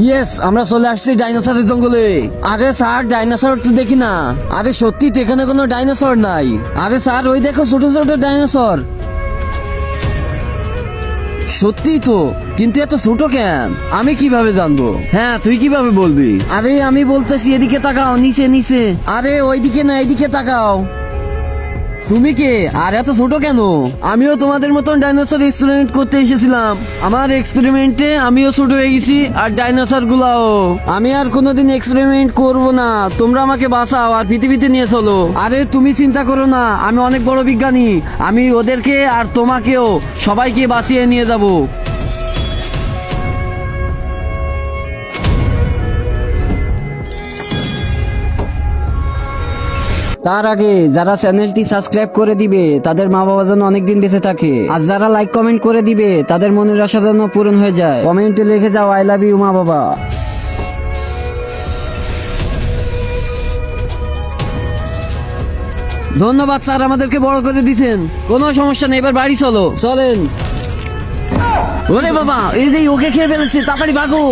Yes, আমরা চলে আসছি ডাইনোসরের জঙ্গলে। আরে স্যার, ডাইনোসর তো দেখি না। আরে সত্যি তো এখানে কোনো ডাইনোসর নাই। আরে স্যার, ওই দেখো ছোট ছোট ডাইনোসর। সত্যি তো, কিন্তু এত ছোট কেন? আমি কিভাবে জানবো? হ্যাঁ, তুই কিভাবে বলবি? আরে আমি বলতেছি, এদিকে তাকাও, নিচে নিচে। আরে ওইদিকে না, এদিকে তাকাও। তুমি কে আর এত ছোট কেন? আমিও তোমাদের মতন ডাইনোসর এক্সপেরিমেন্ট করতে এসেছিলাম। আমার এক্সপেরিমেন্টে আমিও ছোট হয়ে গেছি, আর ডাইনোসর গুলাও। আমি আর কোনোদিন এক্সপেরিমেন্ট করব না। তোমরা আমাকে বাঁচাও আর পৃথিবীতে নিয়ে চলো। আরে তুমি চিন্তা করো না, আমি অনেক বড় বিজ্ঞানী। আমি ওদেরকে আর তোমাকেও সবাইকে বাঁচিয়ে নিয়ে যাব। তার আগে যারা চ্যানেলটি সাবস্ক্রাইব করে দিবে তাদের মা বাবা যেন অনেকদিন বেঁচে থাকে, আর যারা লাইক কমেন্ট করে দিবে তাদের মনের আশা যেন পূরণ হয়ে যায়। কমেন্টে লিখে যাও আই লাভ ইউ মা বাবা। ধন্যবাদ স্যার, আমাদেরকে বড় করে দিচ্ছেন। কোনো সমস্যা নেই, এবার বাড়ি চলো, চলেন। ওরে বাবা, এই যে ওকে খেয়ে ফেলেছে, তাড়াতাড়ি ভাগো।